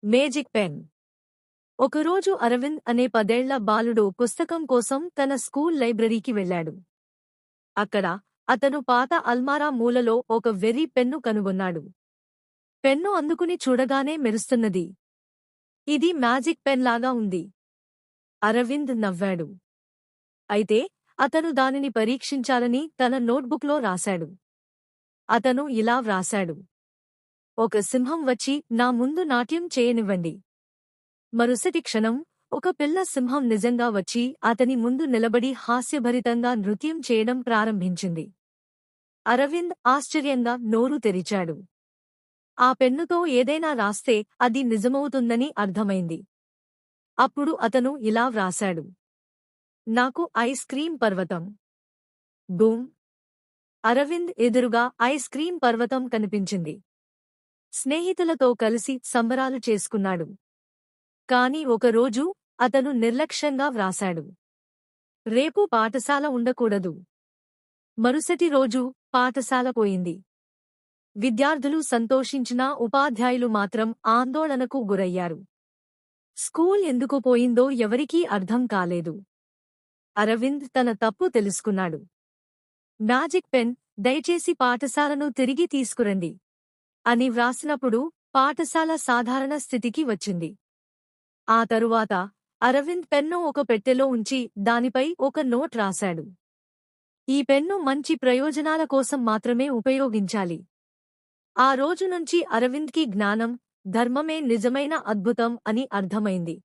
Magic pen. ఒకరోజు అరవింద్ అనే 10 ఏళ్ల బాలుడు పుస్తకం కోసం తన స్కూల్ లైబ్రరీకి వెళ్ళాడు. అక్కడ అతను పాత అల్మారా మూలలో ఒక వెర్రి పెన్ను కనుగొన్నాడు. పెన్ను అందుకుని చూడగానే మెరుస్తున్నది. ఇది మ్యాజిక్ పెన్ లాగా ఉంది. అరవింద్ నవ్వాడు. అయితే అతను దానిని పరీక్షించాలని తన నోట్బుక్లో రాశాడు. అతను ఇలా వ్రాశాడు: ఒక సింహం వచ్చి నా ముందు నాట్యం చేయనివ్వండి. మరుసటి క్షణం ఒక పిల్ల సింహం నిజంగా వచ్చి అతని ముందు నిలబడి హాస్యభరితంగా నృత్యం చేయడం ప్రారంభించింది. అరవింద్ ఆశ్చర్యంగా నోరు తెరిచాడు. ఆ పెన్నుతో ఏదైనా రాస్తే అది నిజమవుతుందని అర్థమైంది. అప్పుడు అతను ఇలా వ్రాశాడు: నాకు ఐస్ క్రీం పర్వతం. బూమ్! అరవింద్ ఎదురుగా ఐస్ క్రీం పర్వతం కనిపించింది. స్నేహితులతో కలిసి సంబరాలు చేసుకున్నాడు. కాని ఒకరోజు అతను నిర్లక్ష్యంగా వ్రాశాడు: రేపు పాఠశాల ఉండకూడదు. మరుసటి రోజు పాఠశాల పోయింది. విద్యార్థులు సంతోషించినా ఉపాధ్యాయులు మాత్రం ఆందోళనకు గురయ్యారు. స్కూల్ ఎందుకు పోయిందో ఎవరికీ అర్థం కాలేదు. అరవింద్ తన తప్పు తెలుసుకున్నాడు. మ్యాజిక్ పెన్, దయచేసి పాఠశాలను తిరిగి తీసుకురండి అని వ్రాసినప్పుడు పాఠశాల సాధారణ స్థితికి వచ్చింది. ఆ తరువాత అరవింద్ పెన్ను ఒక పెట్టెలో ఉంచి దానిపై ఒక నోట్ రాశాడు: ఈ పెన్ను మంచి ప్రయోజనాల కోసం మాత్రమే ఉపయోగించాలి. ఆ రోజు నుంచి అరవింద్కి జ్ఞానం, ధర్మమే నిజమైన అద్భుతం అని అర్థమైంది.